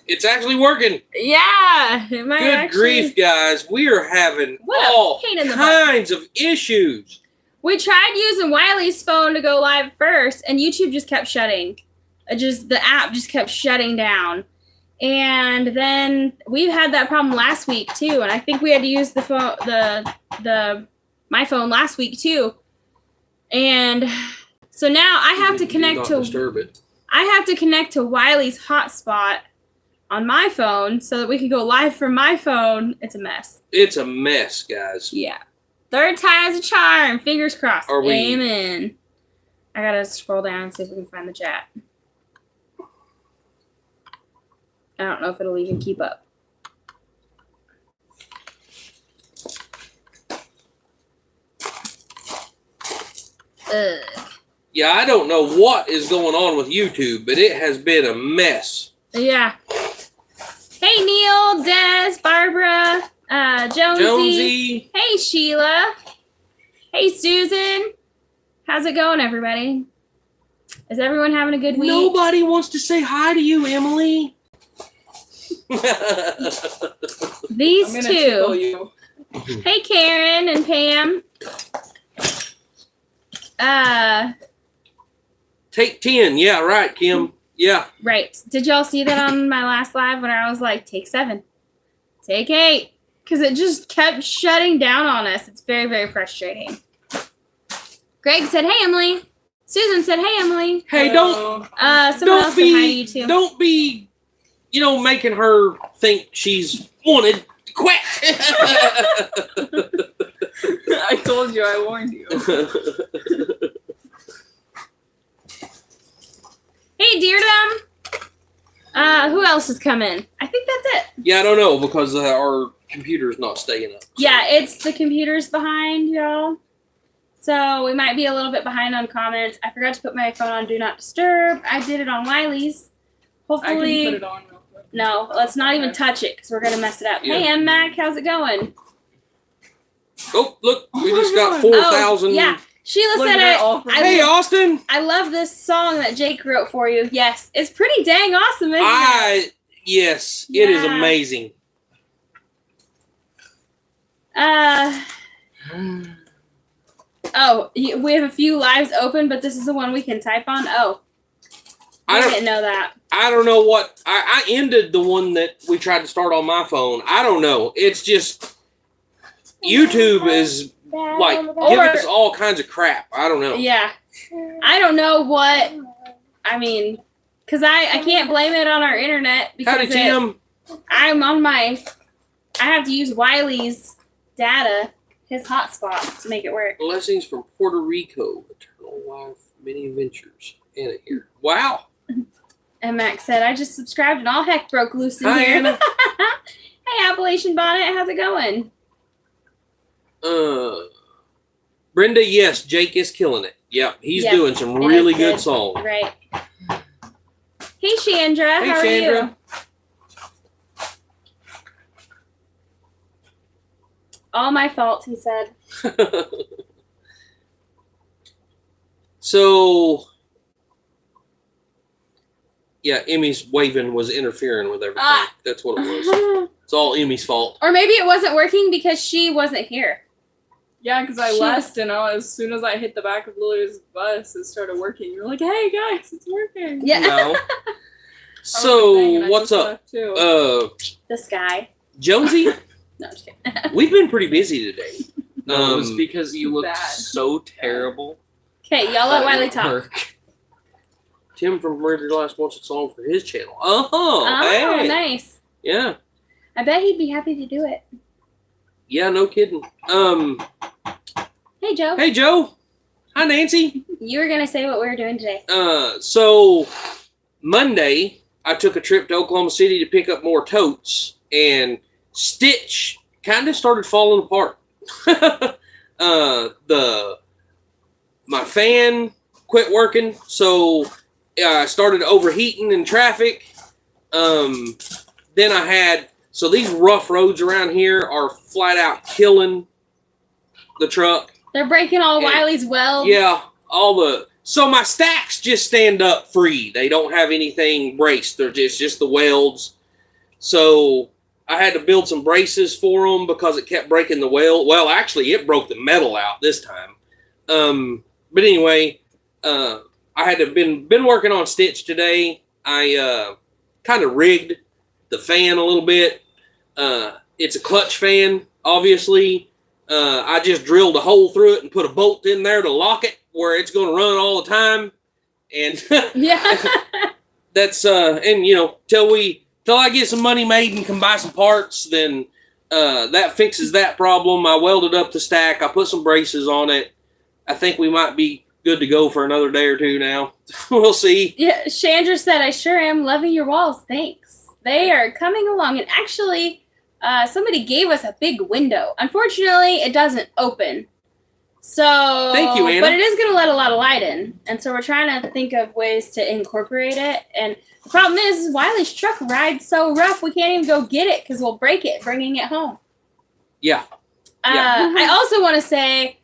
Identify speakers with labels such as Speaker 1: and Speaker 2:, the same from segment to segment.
Speaker 1: It's actually working.
Speaker 2: Yeah.
Speaker 1: Good grief, guys. We are having all kinds of issues.
Speaker 2: We tried using Wiley's phone to go live first, and YouTube just kept shutting. The app just kept shutting down. And then we've had that problem last week too, and I think we had to use the phone, my phone last week too. And so now I have to connect to Wiley's hotspot on my phone so that we could go live from my phone. It's a mess.
Speaker 1: It's a mess, guys.
Speaker 2: Yeah. Third time's a charm. Fingers crossed. Amen. I gotta scroll down and see if we can find the chat. I don't know if it'll even keep up.
Speaker 1: Yeah, I don't know what is going on with YouTube, but it has been a mess.
Speaker 2: Yeah. Hey, Neil, Des, Barbara, Jonesy. Hey, Sheila. Hey, Susan. How's it going, everybody? Is everyone having a good week?
Speaker 1: Nobody wants to say hi to you, Emily.
Speaker 2: These two. Hey, Karen and Pam.
Speaker 1: Take 10. Yeah, right, Kim. Yeah.
Speaker 2: Right. Did y'all see that on my last live when I was like, take 7, take 8? Because it just kept shutting down on us. It's very, very frustrating. Greg said, hey, Emily. Susan said, hey, Emily.
Speaker 1: Hey,
Speaker 2: someone else said hi to you too.
Speaker 1: Don't be, making her think she's wanted to quit.
Speaker 3: I told you, I warned you.
Speaker 2: Hey, Deardum. Who else is coming? I think that's it.
Speaker 1: Yeah, I don't know because our computer's not staying up. So.
Speaker 2: Yeah, it's the computer's behind, y'all. So we might be a little bit behind on comments. I forgot to put my phone on Do Not Disturb. I did it on Wiley's. Hopefully.
Speaker 3: I can put it on real quick.
Speaker 2: No, let's not even touch it because we're going to mess it up.
Speaker 1: Yeah.
Speaker 2: Hey, M. Mac, how's it going?
Speaker 1: Oh, look, we just got 4,000.
Speaker 2: Yeah. Sheila said it.
Speaker 1: Hey, Austin.
Speaker 2: I love this song that Jake wrote for you. Yes. It's pretty dang awesome, isn't it?
Speaker 1: Yes, yeah. It is amazing.
Speaker 2: We have a few lives open, but this is the one we can type on. Oh. I didn't know that.
Speaker 1: I don't know what. I ended the one that we tried to start on my phone. I don't know. It's just YouTube is like giving us all kinds of crap. I don't know.
Speaker 2: Yeah. I don't know what. I mean, because I can't blame it on our internet.
Speaker 1: Howdy, Tim.
Speaker 2: I'm on my. I have to use Wiley's data, his hotspot, to make it work.
Speaker 1: Blessings from Puerto Rico. Eternal Life, many adventures. Anna here. Wow.
Speaker 2: And Max said, I just subscribed and all heck broke loose in
Speaker 1: Hi,
Speaker 2: here.
Speaker 1: Anna.
Speaker 2: Hey, Appalachian Bonnet, how's it going?
Speaker 1: Brenda, yes, Jake is killing it. Yeah, he's doing some really good songs.
Speaker 2: Right. Hey, Chandra, how are you? All my fault, he said.
Speaker 1: So, yeah, Emmy's waving was interfering with everything. That's what it was. It's all Emmy's fault.
Speaker 2: Or maybe it wasn't working because she wasn't here.
Speaker 3: Yeah, because I left, and as soon as I hit the back of Lily's bus, it started working. You're like, hey, guys, it's working.
Speaker 2: Yeah.
Speaker 1: No. So, what's up?
Speaker 2: This guy.
Speaker 1: Jonesy?
Speaker 2: No, I'm just kidding.
Speaker 1: We've been pretty busy today.
Speaker 4: No, it was because you looked so terrible.
Speaker 2: Okay, y'all let Wiley talk.
Speaker 1: Tim from Murder Last wants a song for his channel.
Speaker 2: Oh,
Speaker 1: hey.
Speaker 2: Nice.
Speaker 1: Yeah.
Speaker 2: I bet he'd be happy to do it.
Speaker 1: Yeah, no kidding.
Speaker 2: Hey, Joe.
Speaker 1: Hey, Joe. Hi, Nancy.
Speaker 2: You were going to say what we were doing today.
Speaker 1: So, Monday, I took a trip to Oklahoma City to pick up more totes, and Stitch kind of started falling apart. My fan quit working, so I started overheating in traffic. Then I had, so these rough roads around here are flat out killing the truck.
Speaker 2: They're breaking all Wiley's welds.
Speaker 1: Yeah, So my stacks just stand up free. They don't have anything braced. They're just the welds. So I had to build some braces for them because it kept breaking the weld. Well, actually, it broke the metal out this time. But anyway, I had to been working on Stitch today. I kind of rigged the fan a little bit. It's a clutch fan, obviously. I just drilled a hole through it and put a bolt in there to lock it where it's going to run all the time. And
Speaker 2: Yeah.
Speaker 1: that's and you know, till I get some money made and can buy some parts, then that fixes that problem. I welded up the stack. I put some braces on it. I think we might be good to go for another day or two now. We'll see.
Speaker 2: Yeah, Chandra said, I sure am loving your walls. Thanks. They are coming along. And actually, somebody gave us a big window. Unfortunately, it doesn't open. So,
Speaker 1: Thank you, Anna.
Speaker 2: But it is going to let a lot of light in. And so we're trying to think of ways to incorporate it. And the problem is Wiley's truck rides so rough, we can't even go get it because we'll break it bringing it home.
Speaker 1: Yeah.
Speaker 2: I also want to say,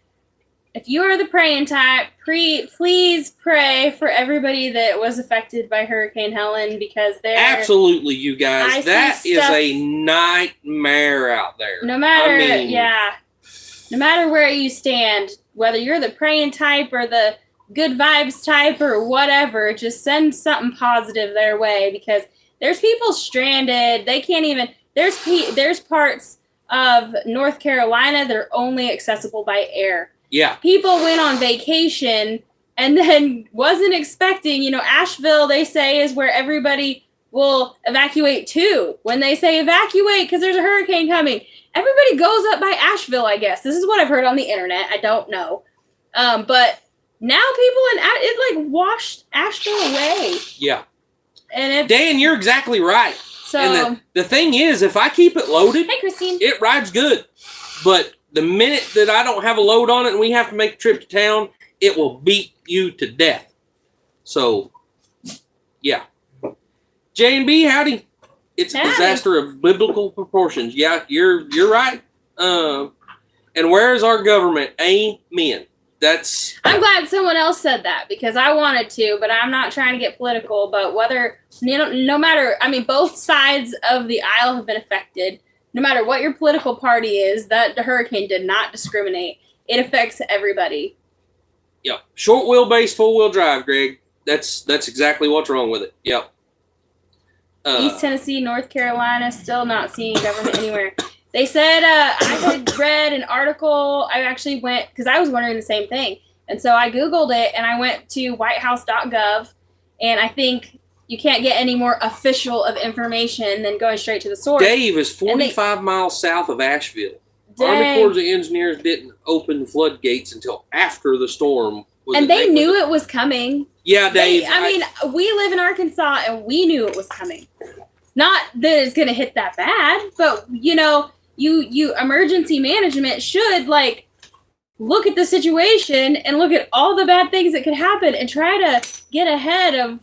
Speaker 2: if you are the praying type, please pray for everybody that was affected by Hurricane Helen because they're
Speaker 1: Absolutely, you guys.
Speaker 2: I
Speaker 1: That
Speaker 2: see
Speaker 1: is
Speaker 2: stuff-
Speaker 1: a nightmare out there.
Speaker 2: no matter
Speaker 1: I mean,
Speaker 2: no matter where you stand, whether you're the praying type or the good vibes type or whatever, just send something positive their way because there's people stranded. They can't even. There's parts of North Carolina that are only accessible by air.
Speaker 1: Yeah.
Speaker 2: People went on vacation and then wasn't expecting, Asheville, they say, is where everybody will evacuate to. When they say evacuate because there's a hurricane coming, everybody goes up by Asheville, I guess. This is what I've heard on the internet. I don't know. But now people it like washed Asheville away.
Speaker 1: Yeah.
Speaker 2: And it's
Speaker 1: Dan, you're exactly right.
Speaker 2: so.
Speaker 1: And the thing is, if I keep it loaded,
Speaker 2: Hey, Christine.
Speaker 1: it rides good. But the minute that I don't have a load on it and we have to make a trip to town, it will beat you to death. So, yeah. J&B, howdy. It's a
Speaker 2: Howdy.
Speaker 1: disaster of biblical proportions. Yeah, you're right. And where is our government? Amen. That's
Speaker 2: I'm glad someone else said that because I wanted to, but I'm not trying to get political. But whether, no matter, both sides of the aisle have been affected. No matter what your political party is, that the hurricane did not discriminate. It affects everybody.
Speaker 1: yeah. Short wheelbase, full wheel drive, Greg. That's exactly what's wrong with it. Yep.
Speaker 2: East Tennessee, North Carolina, still not seeing government anywhere. They said, I had read an article. I actually went, because I was wondering the same thing. And so I Googled it, and I went to whitehouse.gov, and I think you can't get any more official of information than going straight to the source.
Speaker 1: Dave is 45 miles south of Asheville. Army Corps of Engineers didn't open the floodgates until after the storm.
Speaker 2: And they knew it was coming.
Speaker 1: Yeah, Dave.
Speaker 2: We live in Arkansas, and we knew it was coming. Not that it's going to hit that bad, but, you emergency management should, look at the situation and look at all the bad things that could happen and try to get ahead of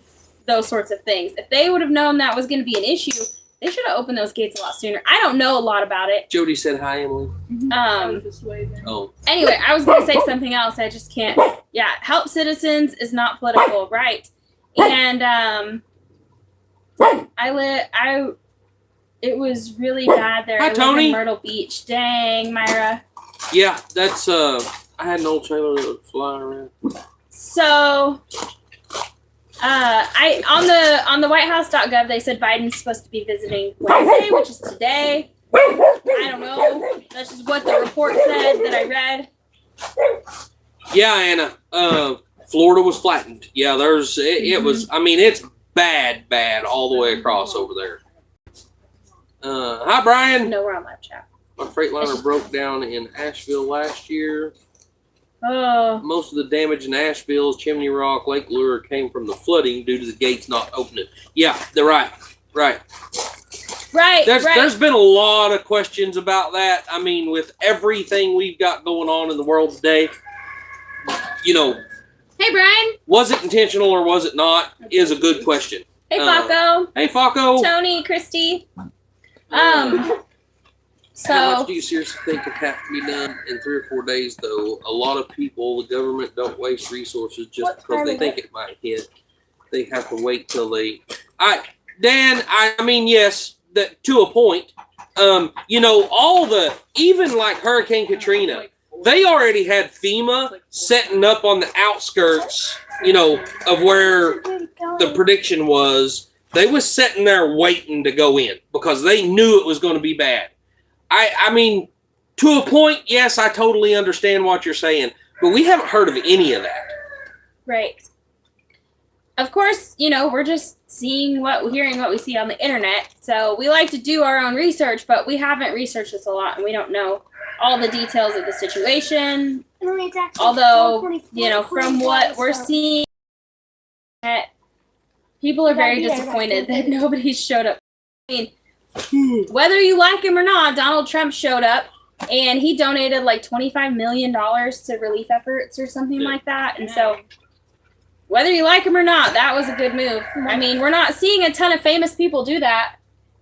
Speaker 2: those sorts of things. If they would have known that was going to be an issue, they should have opened those gates a lot sooner. I don't know a lot about it.
Speaker 1: Jody said hi, Emily.
Speaker 3: I was just waving.
Speaker 1: Oh.
Speaker 2: Anyway, I was going to say something else. I just can't. Yeah, help citizens is not political, right? And it was really bad there.
Speaker 1: Hi,
Speaker 2: I live
Speaker 1: Tony.
Speaker 2: in Myrtle Beach. Dang, Myra.
Speaker 1: Yeah, that's, I had an old trailer that would fly around.
Speaker 2: So, on the whitehouse.gov, they said Biden's supposed to be visiting Wednesday, which is today. I don't know. That's just what the report said that I read.
Speaker 1: Yeah, Anna. Florida was flattened. Yeah, it was, it's bad all the way across over there. Hi, Brian.
Speaker 2: No, we're on live chat.
Speaker 1: My Freightliner broke down in Asheville last year.
Speaker 2: Oh.
Speaker 1: Most of the damage in Asheville's Chimney Rock, Lake Lure came from the flooding due to the gates not opening. Yeah, they're right. Right.
Speaker 2: Right.
Speaker 1: There's been a lot of questions about that. With everything we've got going on in the world today,
Speaker 2: Hey, Brian.
Speaker 1: was it intentional or was it not is a good question.
Speaker 2: Hey, Faco.
Speaker 1: Hey, Faco.
Speaker 2: Tony, Christy.
Speaker 1: How
Speaker 2: So
Speaker 1: much do you seriously think could have to be done in 3 or 4 days, though? A lot of people, the government don't waste resources just
Speaker 2: What
Speaker 1: because
Speaker 2: part
Speaker 1: they
Speaker 2: of
Speaker 1: think it might hit. They have to wait till they. Dan, I mean, yes, that to a point. You know, even like Hurricane Katrina, they already had FEMA setting up on the outskirts, you know, of where the prediction was. They was sitting there waiting to go in because they knew it was going to be bad. I mean, to a point, yes, I totally understand what you're saying, but we haven't heard of any of that.
Speaker 2: right. Of course, you know, we're just hearing what we see on the internet. So we like to do our own research, but we haven't researched this a lot and we don't know all the details of the situation. Although, you know, from what we're seeing, people are very disappointed that nobody showed up. I mean, whether you like him or not, Donald Trump showed up and he donated like $25 million to relief efforts or something like that. And so whether you like him or not, that was a good move. I mean, we're not seeing a ton of famous people do that.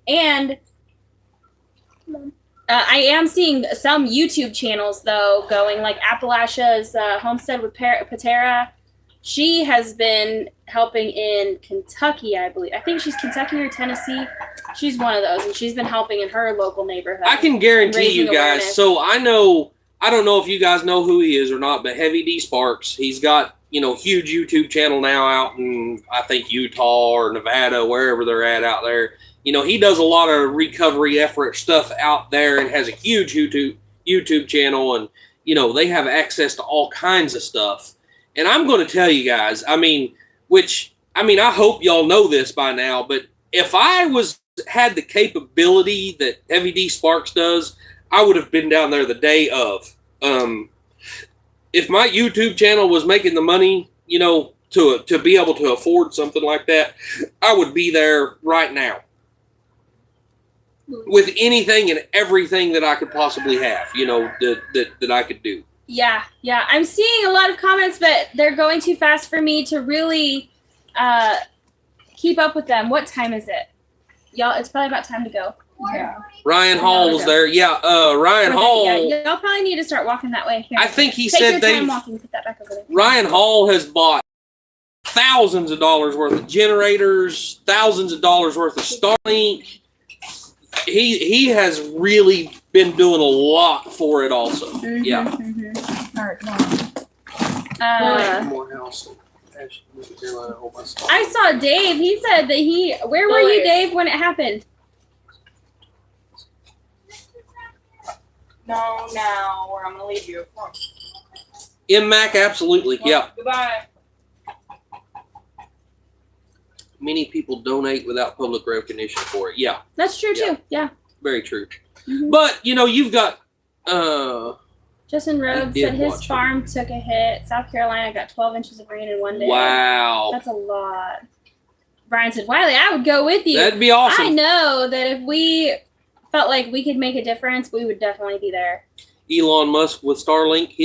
Speaker 2: And I am seeing some YouTube channels, though, going like Appalachia's Homestead with Patera. She has been helping in Kentucky, I believe. I think she's Kentucky or Tennessee. She's one of those, and she's been helping in her local neighborhood.
Speaker 1: I can guarantee you guys.
Speaker 2: Awareness.
Speaker 1: So I don't know if you guys know who he is or not, but Heavy D Sparks, he's got, you know, huge YouTube channel now out in, I think, Utah or Nevada, wherever they're at out there. You know, he does a lot of recovery effort stuff out there and has a huge YouTube channel, and, you know, they have access to all kinds of stuff. And I'm going to tell you guys, I hope y'all know this by now, but if I had the capability that Heavy D Sparks does, I would have been down there the day of. If my YouTube channel was making the money, you know, to be able to afford something like that, I would be there right now with anything and everything that I could possibly have, you know, that I could do.
Speaker 2: Yeah. I'm seeing a lot of comments, but they're going too fast for me to really keep up with them. What time is it? Y'all, it's probably about time to go.
Speaker 3: Yeah.
Speaker 1: Ryan Hall was there. Yeah, Ryan Hall.
Speaker 2: Yeah, y'all probably need to start walking that way. Here.
Speaker 1: I think he
Speaker 2: Take
Speaker 1: said
Speaker 2: your
Speaker 1: they.
Speaker 2: time walking. Put that back over there.
Speaker 1: Ryan Hall has bought thousands of dollars worth of generators, thousands of dollars worth of Starlink. He has really been doing a lot for it also.
Speaker 2: Mm-hmm,
Speaker 1: Yeah.
Speaker 2: Mm-hmm.
Speaker 3: All right, come on.
Speaker 1: Morehouse.
Speaker 2: I saw Dave. He said that Where were you, Dave, when it happened?
Speaker 3: No, now, or I'm gonna leave you. Come on.
Speaker 1: MMAC, absolutely.
Speaker 3: Well,
Speaker 1: Yeah.
Speaker 3: Goodbye.
Speaker 1: Many people donate without public recognition for it. Yeah.
Speaker 2: That's true
Speaker 1: Yeah.
Speaker 2: too. Yeah.
Speaker 1: Very true.
Speaker 2: Mm-hmm.
Speaker 1: But, you know, you've got
Speaker 2: Justin Rhodes
Speaker 1: did
Speaker 2: said his
Speaker 1: watch
Speaker 2: farm took a hit. South Carolina got 12 inches of rain in one day.
Speaker 1: wow.
Speaker 2: That's a lot. Brian said, Wiley, I would go with you.
Speaker 1: That'd be awesome.
Speaker 2: I know that if we felt like we could make a difference, we would definitely be there.
Speaker 1: Elon Musk with Starlink,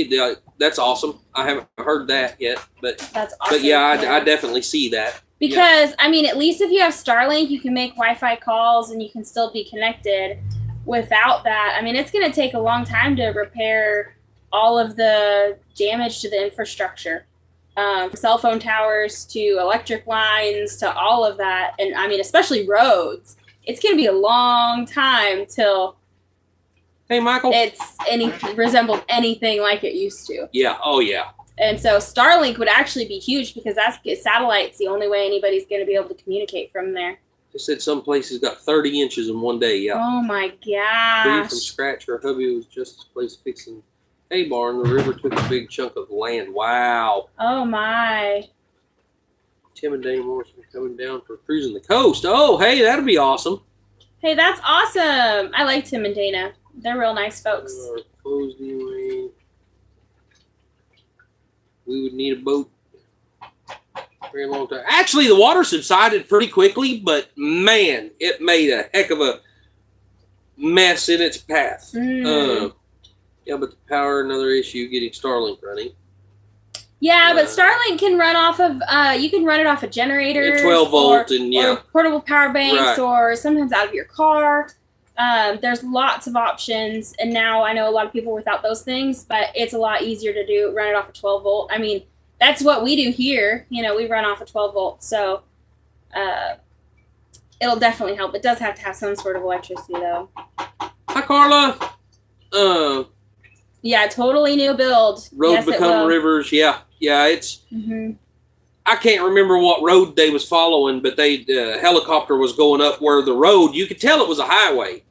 Speaker 1: that's awesome. I haven't heard that yet, but
Speaker 2: That's awesome.
Speaker 1: yeah, I definitely see that.
Speaker 2: Because, I mean, at least if you have Starlink, you can make Wi-Fi calls and you can still be connected. Without that, I mean, it's going to take a long time to repair all of the damage to the infrastructure. From cell phone towers to electric lines to all of that. And, I mean, especially roads. It's going to be a long time till
Speaker 1: Hey, Michael.
Speaker 2: it's resembled anything like it used to.
Speaker 1: Yeah. Oh, yeah.
Speaker 2: And so Starlink would actually be huge because satellite's the only way anybody's going to be able to communicate from there.
Speaker 1: They said some places got 30 inches in one day. Yeah.
Speaker 2: Oh my
Speaker 1: Free
Speaker 2: gosh.
Speaker 1: from scratch. Her hubby was just a place fixing hay barn. The river took a big chunk of land. Wow.
Speaker 2: Oh my.
Speaker 1: Tim and Dane Morrison coming down for cruising the coast. Oh, hey, that'd be awesome.
Speaker 2: Hey, that's awesome. I like Tim and Dana. They're real nice folks.
Speaker 1: Closed anyway. We would need a boat. Very long time. Actually, the water subsided pretty quickly, but man, it made a heck of a mess in its path. Yeah, but the power, another issue, getting Starlink running.
Speaker 2: Yeah, but Starlink can run off of, you can run it off of generators.
Speaker 1: Yeah, 12 volt and yeah.
Speaker 2: Or portable power banks
Speaker 1: Right.
Speaker 2: or sometimes out of your car. There's lots of options, and now I know a lot of people without those things, but it's a lot easier to do. Run it off a 12 volt. I mean, that's what we do here. You know, we run off a 12 volt, so it'll definitely help. It does have to have some sort of electricity, though.
Speaker 1: Hi, Carla.
Speaker 2: Yeah, totally new build.
Speaker 1: Road
Speaker 2: Yes, it
Speaker 1: become
Speaker 2: will.
Speaker 1: rivers. Yeah, it's.
Speaker 2: Mm-hmm.
Speaker 1: I can't remember what road they was following, but helicopter was going up where the road, you could tell it was a highway,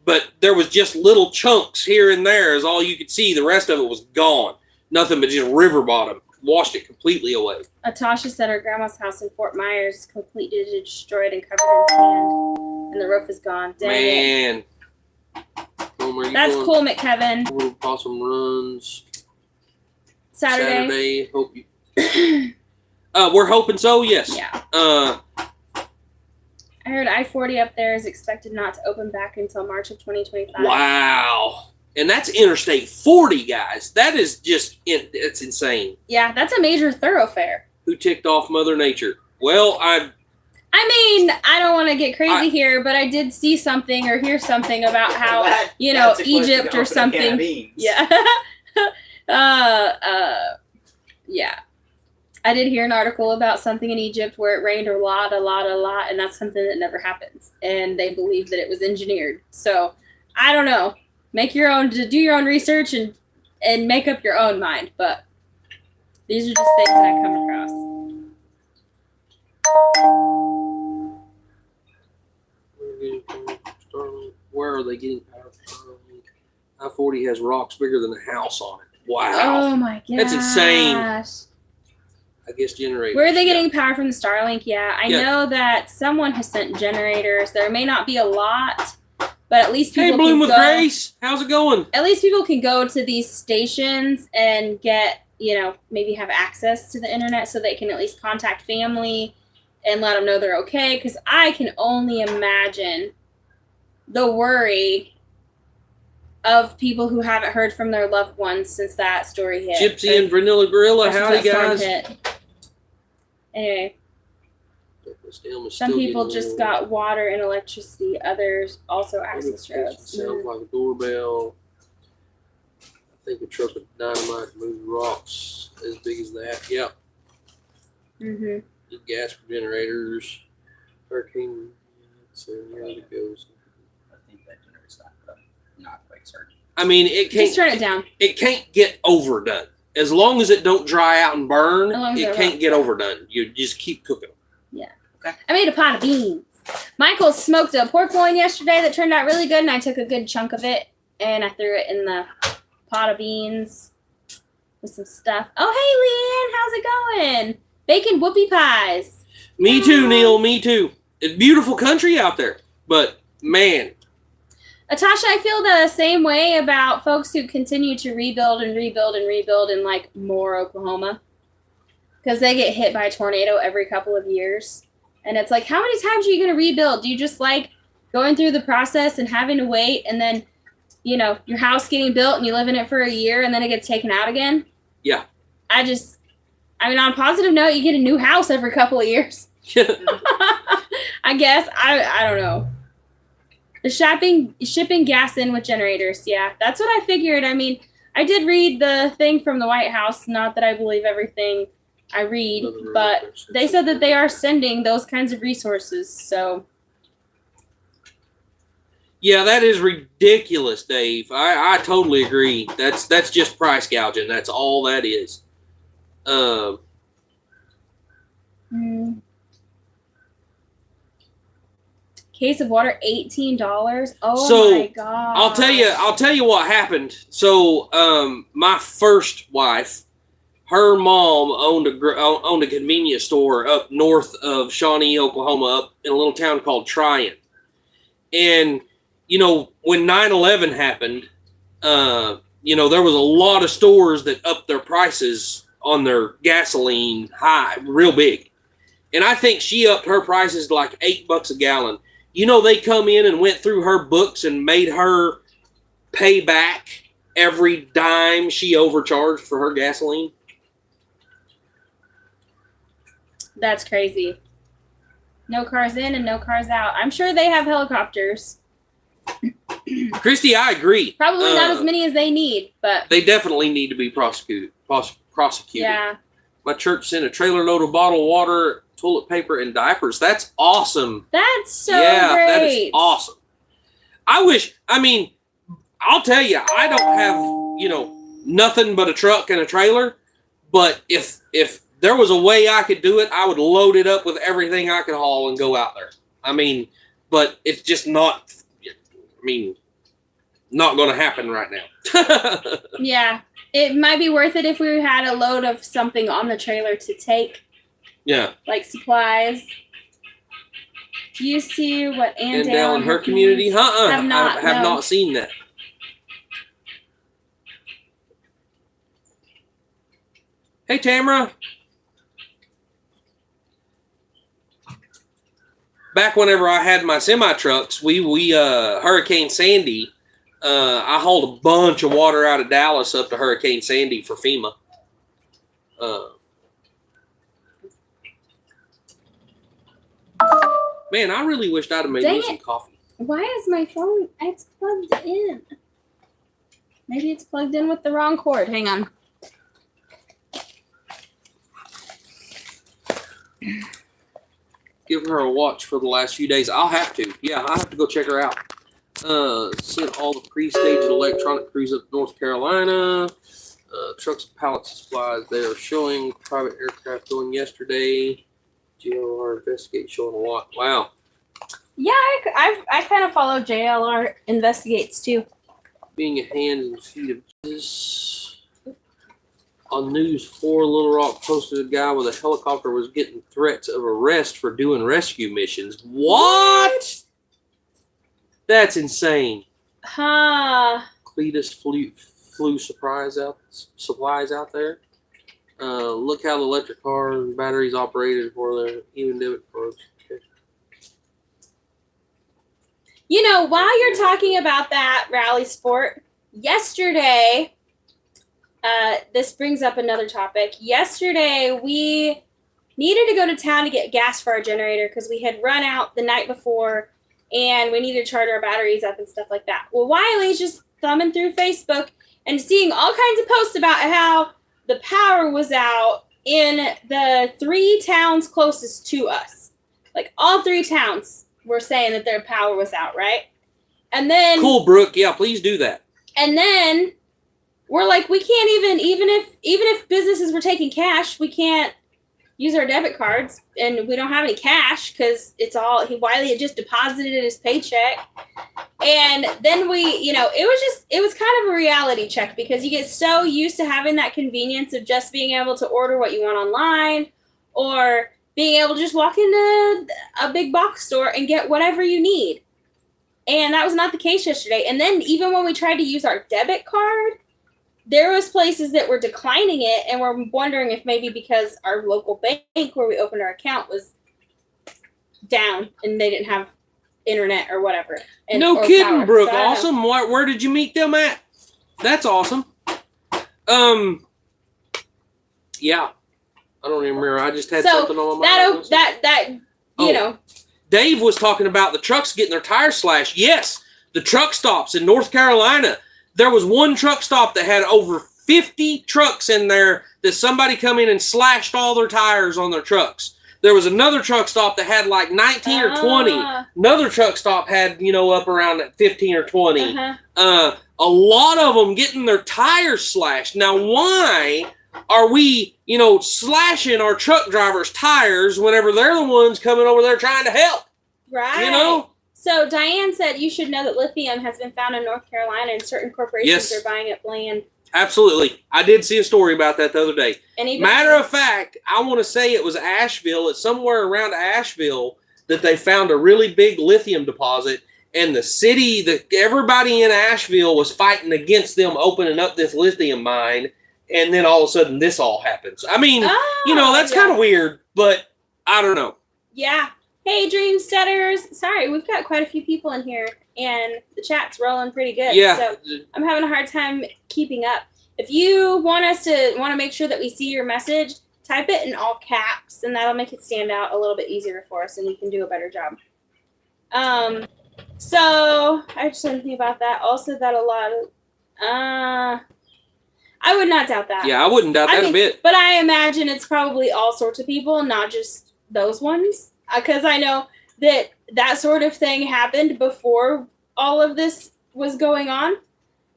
Speaker 1: but there was just little chunks here and there is all you could see. The rest of it was gone. Nothing but just river bottom. Washed it completely away.
Speaker 2: Tasha said her grandma's house in Fort Myers is completely destroyed and covered in sand, and the roof is gone. Dang it.
Speaker 1: Man. Where you
Speaker 2: That's
Speaker 1: going?
Speaker 2: cool, McKevin.
Speaker 1: Little Possum runs.
Speaker 2: Saturday.
Speaker 1: Hope you. We're hoping so, yes.
Speaker 2: Yeah.
Speaker 1: Uh,
Speaker 2: I heard I-40 up there is expected not to open back until March of 2025.
Speaker 1: wow. And that's Interstate 40, guys. That is it's insane.
Speaker 2: Yeah, that's a major thoroughfare.
Speaker 1: Who ticked off Mother Nature? Well,
Speaker 2: I mean, I don't want to get crazy here, but I did see something or hear something about how,
Speaker 5: That's a
Speaker 2: Egypt
Speaker 5: question
Speaker 2: or
Speaker 5: to open a can of
Speaker 2: something.
Speaker 5: beans.
Speaker 2: Yeah. Yeah. I did hear an article about something in Egypt where it rained a lot, and that's something that never happens. And they believe that it was engineered. So, I don't know. Do your own research and make up your own mind. But these are just things that I come across.
Speaker 1: where are they getting power from? I-40 has rocks bigger than a house on it. Wow.
Speaker 2: Oh my gosh.
Speaker 1: That's insane. I guess generators.
Speaker 2: Where are they getting power from the Starlink? Yeah, I
Speaker 1: Yeah.
Speaker 2: know that someone has sent generators. There may not be a lot, but at least people
Speaker 1: Hey, Bloom
Speaker 2: can
Speaker 1: with
Speaker 2: go.
Speaker 1: Grace. How's it going?
Speaker 2: At least people can go to these stations and get, maybe have access to the internet so they can at least contact family and let them know they're okay. Because I can only imagine the worry of people who haven't heard from their loved ones since that story hit.
Speaker 1: Gypsy and Vanilla Gorilla.
Speaker 2: Or since
Speaker 1: Howdy,
Speaker 2: that storm
Speaker 1: guys.
Speaker 2: hit. Anyway,
Speaker 1: Some
Speaker 2: some people just got water and electricity. Others also access roads.
Speaker 1: Sounds like a doorbell. I think a truck of dynamite moves rocks as big as that. Yep.
Speaker 2: Mm-hmm.
Speaker 1: Just gas for generators. Hurricane. So here it goes.
Speaker 5: I think that generates that, but I'm not quite certain.
Speaker 1: I mean, it
Speaker 2: Just turn
Speaker 1: can't.
Speaker 2: it down.
Speaker 1: It can't get overdone. As long as it don't dry out and burn,
Speaker 2: As long as
Speaker 1: it
Speaker 2: they're
Speaker 1: can't
Speaker 2: rough.
Speaker 1: get overdone. You just keep cooking.
Speaker 2: I made a pot of beans. Michael smoked a pork loin yesterday that turned out really good, and I took a good chunk of it and I threw it in the pot of beans with some stuff. Oh, hey, Leanne, how's it going? Baking whoopie pies.
Speaker 1: Me too, Neil. Me too. It's beautiful country out there, but man,
Speaker 2: Atasha, I feel the same way about folks who continue to rebuild in like Moore, Oklahoma, because they get hit by a tornado every couple of years. And it's like, how many times are you going to rebuild? Do you just like going through the process and having to wait and then, your house getting built and you live in it for a year and then it gets taken out again?
Speaker 1: Yeah.
Speaker 2: On a positive note, you get a new house every couple of years. I guess. I don't know. The shipping gas in with generators. Yeah, that's what I figured. I mean, I did read the thing from the White House. Not that I believe everything I read, but they said that they are sending those kinds of resources. So
Speaker 1: yeah, that is ridiculous, Dave. I totally agree. That's just price gouging. That's all that is.
Speaker 2: Case of water, $18. Oh
Speaker 1: So,
Speaker 2: my god!
Speaker 1: I'll tell you what happened. So, my first wife, her mom owned a convenience store up north of Shawnee, Oklahoma, up in a little town called Tryon. And when 9/11 happened, there was a lot of stores that upped their prices on their gasoline high, real big. And I think she upped her prices to like $8 a gallon. They come in and went through her books and made her pay back every dime she overcharged for her gasoline.
Speaker 2: That's crazy. No cars in and no cars out. I'm sure they have helicopters.
Speaker 1: Christy, I agree.
Speaker 2: Probably not as many as they need, but
Speaker 1: They definitely need to be prosecuted.
Speaker 2: yeah.
Speaker 1: My church sent a trailer load of bottled water, toilet paper, and diapers. That's awesome.
Speaker 2: That's so
Speaker 1: yeah,
Speaker 2: great.
Speaker 1: that is awesome. I'll tell you, I don't have, nothing but a truck and a trailer, but if there was a way I could do it, I would load it up with everything I could haul and go out there. But it's just not, not going to happen right now.
Speaker 2: Yeah. It might be worth it if we had a load of something on the trailer to take.
Speaker 1: Yeah.
Speaker 2: Like supplies. Do you see what
Speaker 1: Andale and her community?
Speaker 2: Have not,
Speaker 1: I have
Speaker 2: no.
Speaker 1: not seen that. Hey, Tamara. Back whenever I had my semi trucks, we Hurricane Sandy. I hauled a bunch of water out of Dallas up to Hurricane Sandy for FEMA. Man, I really wished I'd have made
Speaker 2: Dang
Speaker 1: me some
Speaker 2: it.
Speaker 1: coffee.
Speaker 2: Why is my phone? It's plugged in. Maybe it's plugged in with the wrong cord. Hang on.
Speaker 1: Give her a watch for the last few days. I'll have to. Yeah, I'll have to go check her out. Sent all the pre-staged electronic crews up to North Carolina. Trucks and pallets of supplies. They are showing private aircraft going yesterday. GLR investigate showing a lot. Wow.
Speaker 2: Yeah, I kind of follow JLR Investigates too.
Speaker 1: Being a hand and feet of Jesus. On News 4, Little Rock posted a guy with a helicopter was getting threats of arrest for doing rescue missions. What? That's insane.
Speaker 2: Huh.
Speaker 1: Cletus flew supplies out there. Look how the electric car and batteries operated for their even debit cards. Okay.
Speaker 2: While you're talking about that rally sport, yesterday, this brings up another topic. Yesterday, we needed to go to town to get gas for our generator because we had run out the night before and we needed to charge our batteries up and stuff like that. Well, Wiley's just thumbing through Facebook and seeing all kinds of posts about how the power was out in the 3 towns closest to us. Like, all 3 towns were saying that their power was out, right? And then...
Speaker 1: Cool, Brooke. Yeah, please do that.
Speaker 2: And then we're like, we can't even if businesses were taking cash, we can't use our debit cards, and we don't have any cash because Wiley had just deposited his paycheck. And then it was kind of a reality check because you get so used to having that convenience of just being able to order what you want online or being able to just walk into a big box store and get whatever you need. And that was not the case yesterday. And then even when we tried to use our debit card, there was places that were declining it, and we're wondering if maybe because our local bank where we opened our account was down and they didn't have internet or whatever.
Speaker 1: No
Speaker 2: or
Speaker 1: kidding,
Speaker 2: power.
Speaker 1: Brooke.
Speaker 2: So I don't know.
Speaker 1: Awesome. Where did you meet them at? That's awesome. Yeah. I don't even remember. I just had something on my mind. Dave was talking about the trucks getting their tires slashed. Yes, the truck stops in North Carolina. There was one truck stop that had over 50 trucks in there that somebody come in and slashed all their tires on their trucks. There was another truck stop that had like 19 or 20. Another truck stop had, up around 15 or 20. A lot of them getting their tires slashed. Now, why are we, slashing our truck drivers' tires whenever they're the ones coming over there trying to help?
Speaker 2: Right. So Diane said you should know that lithium has been found in North Carolina and certain corporations are buying up land.
Speaker 1: Absolutely. I did see a story about that the other day.
Speaker 2: And
Speaker 1: Matter of fact, I want to say it was Asheville. It's somewhere around Asheville that they found a really big lithium deposit. And the city, everybody in Asheville was fighting against them opening up this lithium mine. And then all of a sudden this all happens. I mean, that's kind of weird, but I don't know.
Speaker 2: Yeah. Hey, Dreamsteaders. Sorry, we've got quite a few people in here, and the chat's rolling pretty good.
Speaker 1: Yeah.
Speaker 2: So I'm having a hard time keeping up. If you want to make sure that we see your message, type it in all caps, and that'll make it stand out a little bit easier for us, and we can do a better job. So I just didn't think about that. Also, that a lot of, I would not doubt that.
Speaker 1: Yeah, I wouldn't doubt that a bit.
Speaker 2: But I imagine it's probably all sorts of people, not just those ones. Because I know that sort of thing happened before all of this was going on.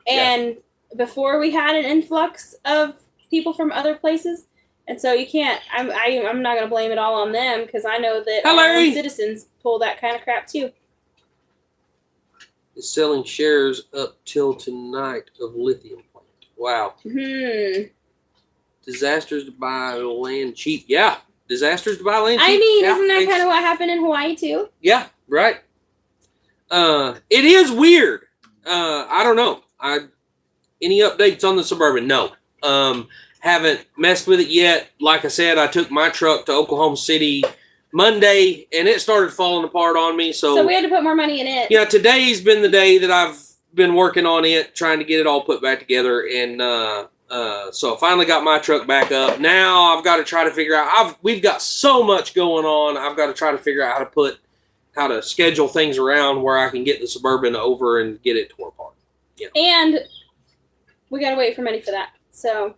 Speaker 2: And before we had an influx of people from other places. And so you can't, I'm not going to blame it all on them because I know that our own citizens pull that kind of crap too.
Speaker 1: Is selling shares up till tonight of lithium plant. Wow. Disasters to buy land cheap. Yeah. Disasters to buy land cheap.
Speaker 2: I mean,
Speaker 1: yeah.
Speaker 2: isn't that kind of what happened in Hawaii too?
Speaker 1: Yeah, right. It is weird. I don't know. Any updates on the Suburban? No. Haven't messed with it yet. Like I said, I took my truck to Oklahoma City Monday, and it started falling apart on me. So
Speaker 2: we had to put more money in it.
Speaker 1: Yeah, today's been the day that I've been working on it, trying to get it all put back together. And so I finally got my truck back up. Now I've got to try to figure out. We've got so much going on. I've got to try to figure out how to schedule things around where I can get the Suburban over and get it torn apart. Yeah.
Speaker 2: And we got to wait for money for that. So.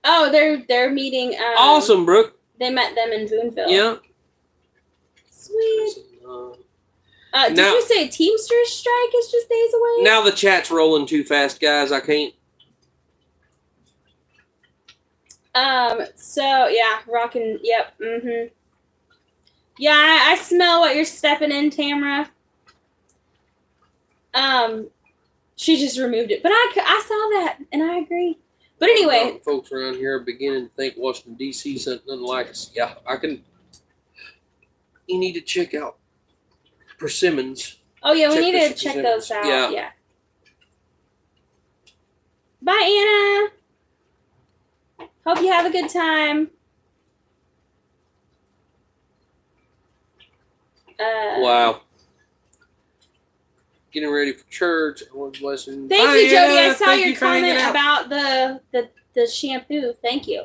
Speaker 2: Oh, they're meeting.
Speaker 1: Awesome, Brooke.
Speaker 2: They met them in Boonville.
Speaker 1: Yeah.
Speaker 2: Sweet. Did you say Teamsters strike is just days away?
Speaker 1: Now the chat's rolling too fast, guys. I can't.
Speaker 2: So yeah, rocking. Yep. Yeah, I smell what you're stepping in, Tamara. She just removed it, but I saw that and I agree. But anyway,
Speaker 1: folks around here are beginning to think Washington D.C. sent nothing like us. Yeah, I can. You need to check out Persimmons.
Speaker 2: Oh yeah, we need to check those out. Yeah. Bye, Anna. Hope you have a good time.
Speaker 1: Wow. Getting ready for church. Everyone's blessing.
Speaker 2: Thank you, Jody. I saw your comment about the shampoo. Thank you.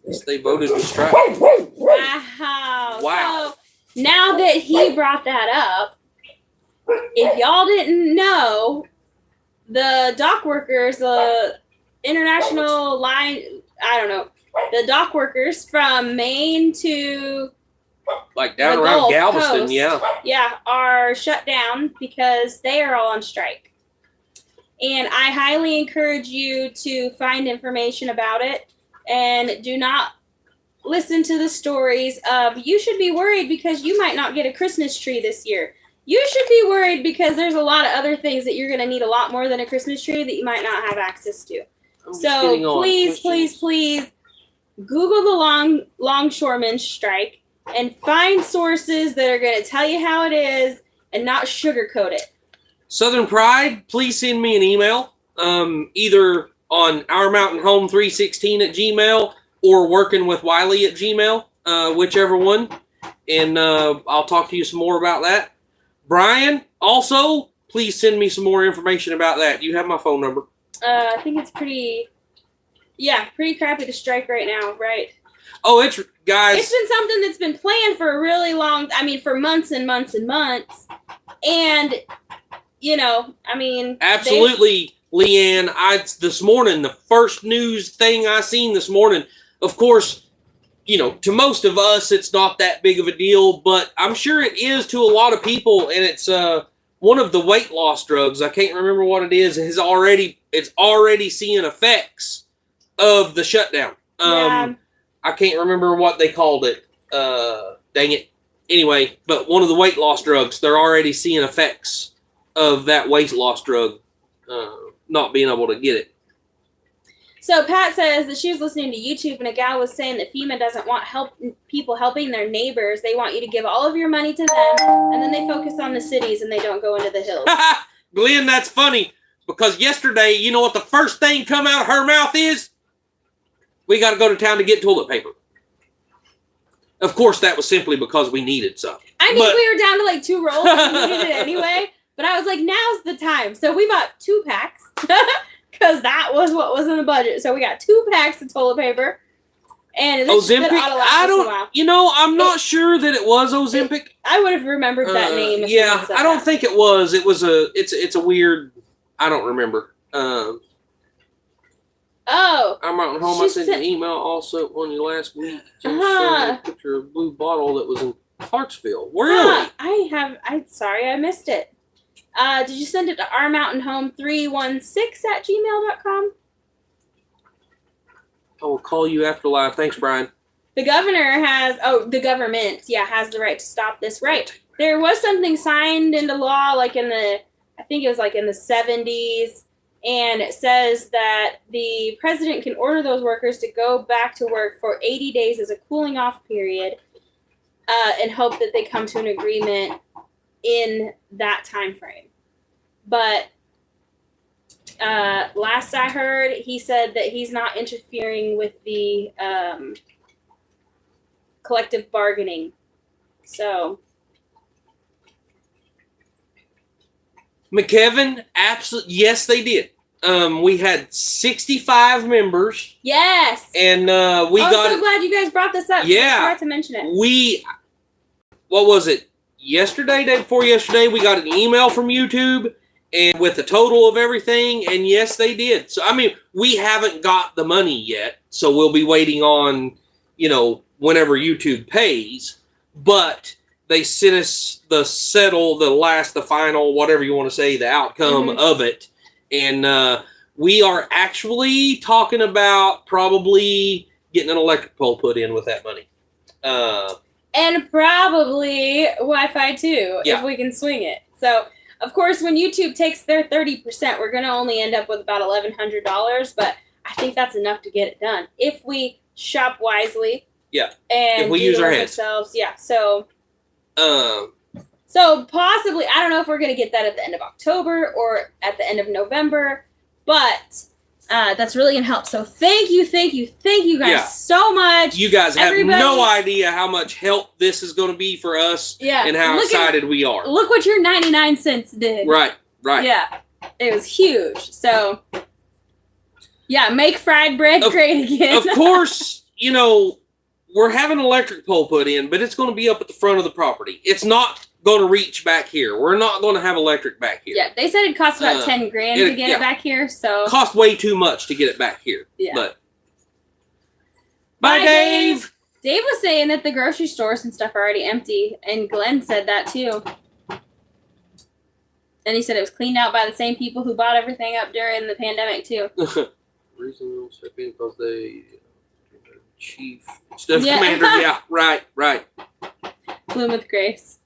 Speaker 1: Yes, they voted with strike.
Speaker 2: Wow. So now that he brought that up, if y'all didn't know, the dock workers, the international line, I don't know, the dock workers from Maine to
Speaker 1: like down around Galveston,
Speaker 2: Coast,
Speaker 1: yeah,
Speaker 2: are shut down because they are all on strike. And I highly encourage you to find information about it and do not listen to the stories of you should be worried because you might not get a Christmas tree this year. You should be worried because there's a lot of other things that you're going to need a lot more than a Christmas tree that you might not have access to. So please Google the longshoremen strike and find sources that are going to tell you how it is and not sugarcoat it.
Speaker 1: Southern Pride, please send me an email, either on ourmountainhome316@gmail or workingwithwiley@gmail, whichever one. And I'll talk to you some more about that. Brian, also, please send me some more information about that. You have my phone number.
Speaker 2: I think it's pretty crappy to strike right now, right?
Speaker 1: Oh, guys.
Speaker 2: It's been something that's been planned for a really for months and months and months. And,
Speaker 1: Absolutely, Leanne. This morning, the first news thing I seen this morning, of course, to most of us, it's not that big of a deal, but I'm sure it is to a lot of people, and it's one of the weight loss drugs. I can't remember what it is. It's already seeing effects of the shutdown. I can't remember what they called it. Dang it. Anyway, but one of the weight loss drugs, they're already seeing effects of that weight loss drug not being able to get it.
Speaker 2: So Pat says that she was listening to YouTube and a gal was saying that FEMA doesn't want people helping their neighbors. They want you to give all of your money to them, and then they focus on the cities and they don't go into the hills.
Speaker 1: Glenn, that's funny, because yesterday, you know what the first thing come out of her mouth is? We got to go to town to get toilet paper. Of course, that was simply because we needed some.
Speaker 2: We were down to like 2 rolls and we needed it anyway. But I was like, now's the time. So we bought 2 packs because that was what was in the budget. So we got 2 packs of toilet paper. And this
Speaker 1: Ozempic?
Speaker 2: that ought to last
Speaker 1: I
Speaker 2: us a
Speaker 1: don't.
Speaker 2: while.
Speaker 1: You know, I'm not sure that it was Ozempic.
Speaker 2: I would have remembered that name. If
Speaker 1: Yeah,
Speaker 2: someone said
Speaker 1: I don't
Speaker 2: that.
Speaker 1: think it was. It was a. It's a weird. I don't remember.
Speaker 2: Oh,
Speaker 1: I'm out at home.
Speaker 2: She
Speaker 1: I sent you
Speaker 2: sent-
Speaker 1: an email also on you last week. Just
Speaker 2: Uh-huh.
Speaker 1: showed a picture of a blue bottle that was in Clarksville.
Speaker 2: huh,
Speaker 1: Really?
Speaker 2: I'm sorry, I missed it. Did you send it to ourmountainhome316@gmail.com?
Speaker 1: I will call you after live. Thanks, Brian.
Speaker 2: The government has the right to stop this. Right. There was something signed into law like I think it was like in the 70s, and it says that the president can order those workers to go back to work for 80 days as a cooling off period, and hope that they come to an agreement in that time frame. But last I heard, he said that he's not interfering with the collective bargaining. So
Speaker 1: McKevin, absolutely. Yes, they did. We had 65 members,
Speaker 2: yes,
Speaker 1: and we
Speaker 2: I'm
Speaker 1: got
Speaker 2: so glad you guys brought this up.
Speaker 1: Yeah.
Speaker 2: I forgot to mention it.
Speaker 1: what was it? Yesterday, day before yesterday, we got an email from YouTube and with the total of everything, and yes, they did. So I mean, we haven't got the money yet, so we'll be waiting on, whenever YouTube pays. But they sent us the final, whatever you want to say, the outcome of it, and we are actually talking about probably getting an electric pole put in with that money.
Speaker 2: And probably Wi-Fi too,
Speaker 1: Yeah.
Speaker 2: if we can swing it. So, of course, when YouTube takes their 30%, we're going to only end up with about $1,100, but I think that's enough to get it done. If we shop wisely.
Speaker 1: Yeah.
Speaker 2: And
Speaker 1: If we
Speaker 2: do
Speaker 1: use
Speaker 2: the
Speaker 1: our
Speaker 2: work
Speaker 1: heads.
Speaker 2: ourselves. Yeah, so
Speaker 1: Um,
Speaker 2: possibly, I don't know if we're going to get that at the end of October or at the end of November, but that's really going to help. So thank you guys
Speaker 1: Yeah.
Speaker 2: so much.
Speaker 1: you guys have
Speaker 2: Everybody-
Speaker 1: no idea how much help this is going to be for us
Speaker 2: Yeah.
Speaker 1: and how excited we are.
Speaker 2: Look what your 99 cents did.
Speaker 1: Right.
Speaker 2: Yeah. It was huge. So, yeah, make fried bread great again.
Speaker 1: Of course, we're having an electric pole put in, but it's going to be up at the front of the property. It's not going to reach back here. We're not going to have electric back here.
Speaker 2: Yeah, they said it cost about 10 grand to get
Speaker 1: yeah.
Speaker 2: it back here, so.
Speaker 1: It cost way too much to get it back here.
Speaker 2: Yeah.
Speaker 1: But bye, Dave.
Speaker 2: Dave was saying that the grocery stores and stuff are already empty, and Glenn said that too. And he said it was cleaned out by the same people who bought everything up during the pandemic too.
Speaker 1: Reason we'll step in because they chief stuff
Speaker 2: Yeah.
Speaker 1: commander. Yeah, right.
Speaker 2: Plymouth Grace.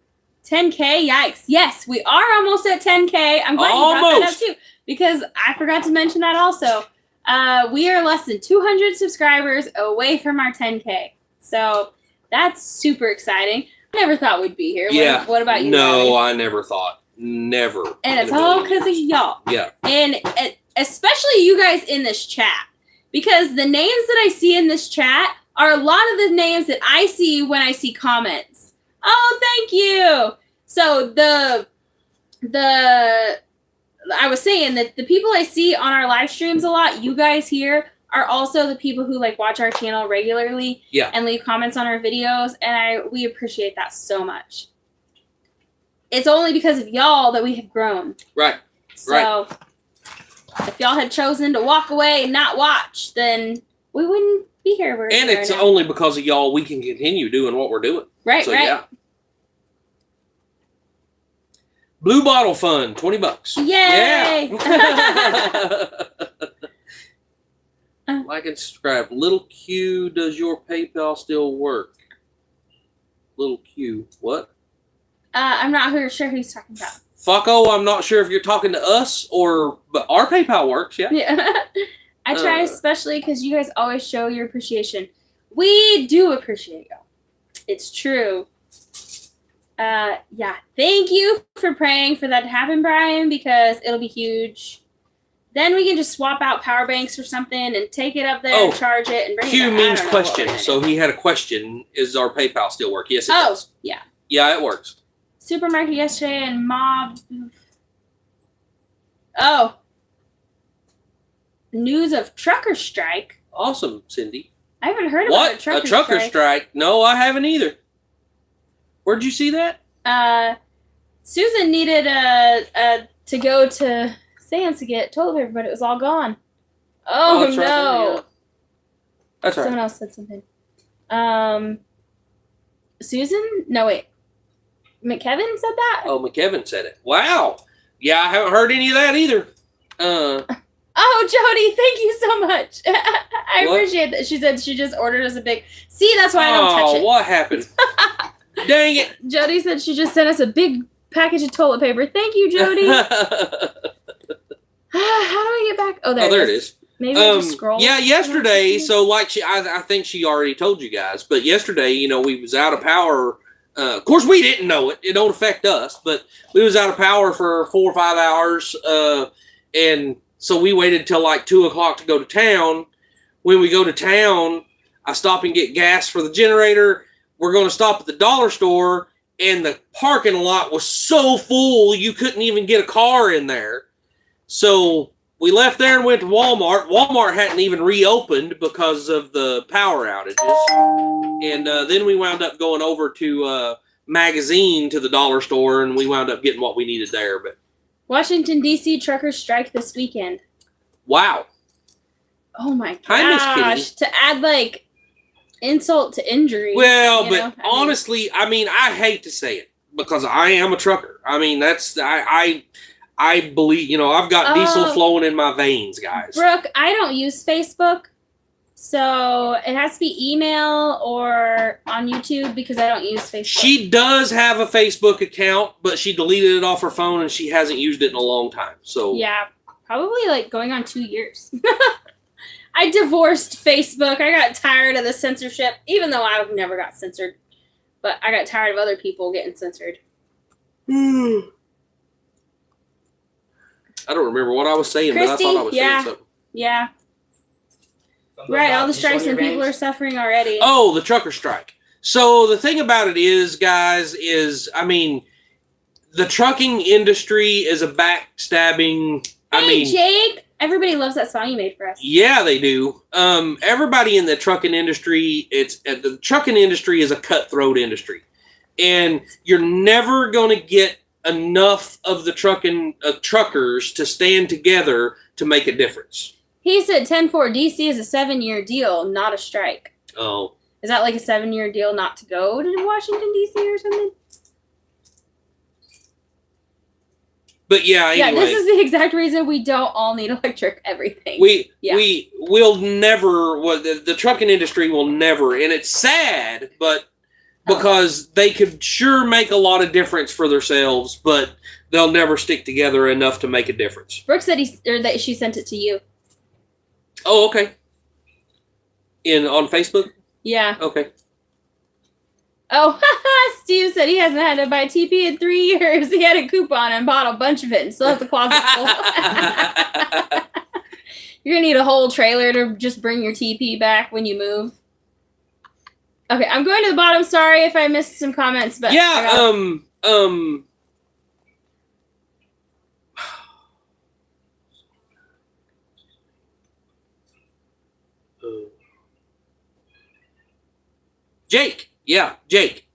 Speaker 2: 10K, yikes. Yes, we are almost at 10K. I'm glad you brought that up
Speaker 1: Almost.
Speaker 2: too, because I forgot to mention that also. We are less than 200 subscribers away from our 10K. So that's super exciting. I never thought we'd be here.
Speaker 1: Yeah.
Speaker 2: What about you?
Speaker 1: No,
Speaker 2: Abby?
Speaker 1: I never thought. Never.
Speaker 2: And it's
Speaker 1: in a
Speaker 2: all
Speaker 1: million
Speaker 2: because of
Speaker 1: years.
Speaker 2: y'all.
Speaker 1: Yeah.
Speaker 2: And especially you guys in this chat. Because the names that I see in this chat are a lot of the names that I see when I see comments. Oh, thank you. So I was saying that the people I see on our live streams a lot, you guys here, are also the people who watch our channel regularly.
Speaker 1: Yeah.
Speaker 2: And leave comments on our videos, and we appreciate that so much. It's only because of y'all that we have grown.
Speaker 1: Right.
Speaker 2: So if y'all had chosen to walk away and not watch, then we wouldn't be here.
Speaker 1: And it's only because of y'all we can continue doing what we're doing.
Speaker 2: right.
Speaker 1: Yeah. Blue Bottle Fund, $20.
Speaker 2: Yay!
Speaker 1: Yeah. Like and subscribe. Little Q, does your PayPal still work? Little Q, what?
Speaker 2: I'm not sure who he's talking about.
Speaker 1: Fucko, I'm not sure if you're talking to us but our PayPal works, yeah.
Speaker 2: Yeah. I try especially because you guys always show your appreciation. We do appreciate y'all. It's true. Yeah. Thank you for praying for that to happen, Brian, because it'll be huge. Then we can just swap out power banks or something and take it up there and charge it and bring
Speaker 1: Q
Speaker 2: it back.
Speaker 1: means
Speaker 2: I don't know what
Speaker 1: question,
Speaker 2: we're gonna
Speaker 1: so
Speaker 2: do.
Speaker 1: he had a question. Is our PayPal still work? Yes, it
Speaker 2: Oh,
Speaker 1: does.
Speaker 2: yeah.
Speaker 1: Yeah, it works.
Speaker 2: Supermarket yesterday and mob. Oh. News of trucker strike.
Speaker 1: Awesome, Cindy.
Speaker 2: I haven't heard about
Speaker 1: What?
Speaker 2: a trucker,
Speaker 1: trucker strike? No, I haven't either. Where'd you see that?
Speaker 2: Susan needed to go to Sam's to get toilet paper, but it was all gone. Oh,
Speaker 1: that's right,
Speaker 2: no.
Speaker 1: yeah. That's
Speaker 2: Someone
Speaker 1: right.
Speaker 2: else said something. Susan? No, wait. McKevin said that?
Speaker 1: Oh, McKevin said it. Wow. Yeah, I haven't heard any of that either.
Speaker 2: Oh, Jody, thank you so much. I
Speaker 1: What?
Speaker 2: appreciate that. She said she just ordered us a big. See, that's why I don't touch it.
Speaker 1: What happened? Dang it.
Speaker 2: Jody said she just sent us a big package of toilet paper. Thank you, Jody. How do I get back? Oh, there,
Speaker 1: it is.
Speaker 2: Maybe I just scroll.
Speaker 1: Yeah, yesterday. So, like, I think she already told you guys, but yesterday, we was out of power. Of course, we didn't know it. It don't affect us, but we was out of power for 4 or 5 hours, and so we waited till like 2:00 to go to town. When we go to town, I stop and get gas for the generator. We're going to stop at the dollar store, and the parking lot was so full you couldn't even get a car in there. So we left there and went to Walmart. Walmart hadn't even reopened because of the power outages. And then we wound up going over to Magazine to the dollar store, and we wound up getting what we needed there. But
Speaker 2: Washington, D.C. truckers strike this weekend.
Speaker 1: wow.
Speaker 2: Oh, my
Speaker 1: Hi, Miss
Speaker 2: gosh.
Speaker 1: Kitty.
Speaker 2: To add, like, insult to injury.
Speaker 1: Well,
Speaker 2: you
Speaker 1: but
Speaker 2: know?
Speaker 1: honestly, I hate to say it because I am a trucker. I mean, I believe, I've got diesel flowing in my veins, guys.
Speaker 2: Brooke, I don't use Facebook. So it has to be email or on YouTube because I don't use Facebook.
Speaker 1: She does have a Facebook account, but she deleted it off her phone and she hasn't used it in a long time. So
Speaker 2: Yeah, probably like going on 2 years. I divorced Facebook. I got tired of the censorship, even though I never got censored. But I got tired of other people getting censored.
Speaker 1: I don't remember what I was saying, but I
Speaker 2: Christy,
Speaker 1: thought I was
Speaker 2: yeah.
Speaker 1: saying something.
Speaker 2: Yeah, right. All the strikes and people are suffering already.
Speaker 1: Oh, the trucker strike. So the thing about it is, guys, the trucking industry is a backstabbing.
Speaker 2: Hey, Jake! Everybody loves that song you made for us.
Speaker 1: Yeah, they do. Everybody in the trucking industry, the trucking industry is a cutthroat industry, and you're never going to get enough of the truckers to stand together to make a difference.
Speaker 2: He said 10-4 DC is a 7-year deal, not a strike.
Speaker 1: Oh,
Speaker 2: Is that like a 7-year deal not to go to Washington, D.C. or something?
Speaker 1: but yeah. Anyway,
Speaker 2: Yeah, this is the exact reason we don't all need electric everything.
Speaker 1: we
Speaker 2: Yeah.
Speaker 1: will never. Well, the trucking industry will never, and it's sad, but because they could sure make a lot of difference for themselves, but they'll never stick together enough to make a difference.
Speaker 2: Brooke said that she sent it to you.
Speaker 1: Oh, okay. On Facebook?
Speaker 2: Yeah.
Speaker 1: Okay.
Speaker 2: Oh, Steve said he hasn't had to buy TP in 3 years. He had a coupon and bought a bunch of it and still has a closet full. You're going to need a whole trailer to just bring your TP back when you move. Okay, I'm going to the bottom. Sorry if I missed some comments, but
Speaker 1: Yeah, Jake. Yeah, Jake.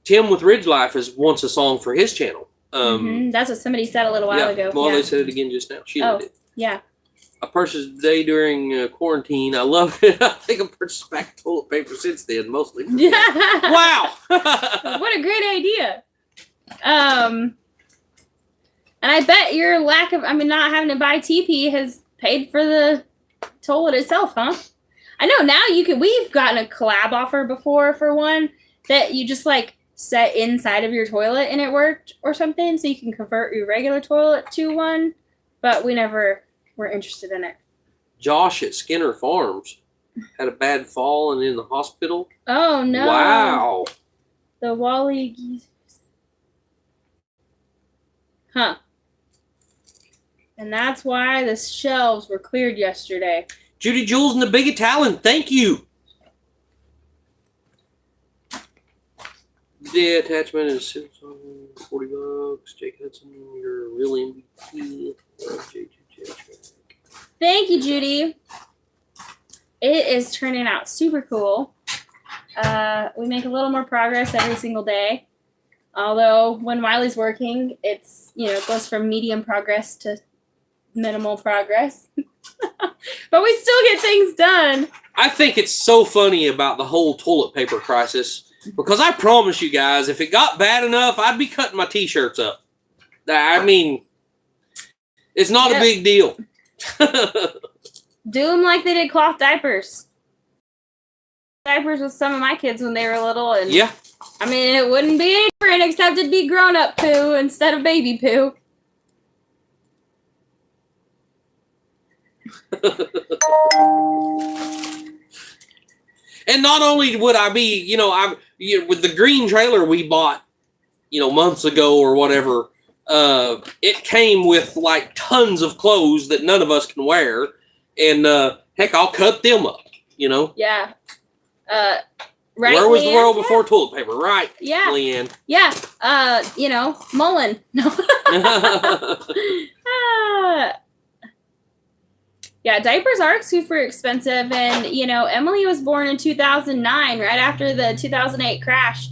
Speaker 1: Tim with Ridge Life wants a song for his channel.
Speaker 2: That's what somebody said a little while ago.
Speaker 1: Well,
Speaker 2: Yeah.
Speaker 1: they said it again just now. Sheila did.
Speaker 2: Yeah.
Speaker 1: I purchased today during quarantine. I love it. I think I've purchased a pack of toilet paper since then, mostly. Wow.
Speaker 2: What a great idea. And I bet your lack of, not having to buy TP has paid for the toilet itself, huh? I know now we've gotten a collab offer before for one that you just like set inside of your toilet and it worked or something, so you can convert your regular toilet to one, but we never were interested in it.
Speaker 1: Josh at Skinner Farms had a bad fall and in the hospital.
Speaker 2: Oh no.
Speaker 1: Wow.
Speaker 2: The Wally geezers. Huh. And that's why the shelves were cleared yesterday.
Speaker 1: Judy Jules and the Big Italian, thank you. The attachment is $40. Jake Hudson, you're a real MVP.
Speaker 2: Thank you, Judy. it is turning out super cool. We make a little more progress every single day. Although when Wiley's working, it's, it goes from medium progress to minimal progress. But we still get things done.
Speaker 1: I think it's so funny about the whole toilet paper crisis because I promise you guys, if it got bad enough, I'd be cutting my t-shirts up. I mean, it's not a big deal.
Speaker 2: Do them like they did cloth diapers. Diapers with some of my kids when they were little, and
Speaker 1: Yeah.
Speaker 2: I mean, it wouldn't be any different except it'd be grown-up poo instead of baby poo.
Speaker 1: And not only would I be, with the green trailer we bought, months ago or whatever, it came with like tons of clothes that none of us can wear, and heck, I'll cut them up.
Speaker 2: Yeah. Right.
Speaker 1: Where was the
Speaker 2: Leanne?
Speaker 1: world before toilet paper? Right.
Speaker 2: Yeah.
Speaker 1: Leanne.
Speaker 2: Yeah. Mullen. No. Yeah, diapers are super expensive, and Emily was born in 2009, right after the 2008 crash,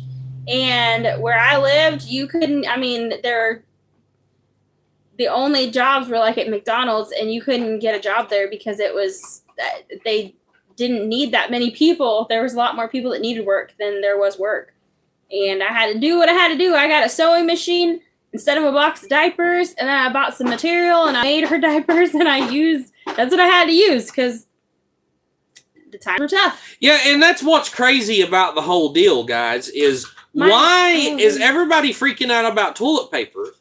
Speaker 2: and where I lived, you couldn't. I mean, the only jobs were like at McDonald's, and you couldn't get a job there because they didn't need that many people. There was a lot more people that needed work than there was work, and I had to do what I had to do. I got a sewing machine instead of a box of diapers, and then I bought some material and I made her diapers, and that's what I had to use because the times were tough.
Speaker 1: Yeah, and that's what's crazy about the whole deal, guys, is why is everybody freaking out about toilet paper?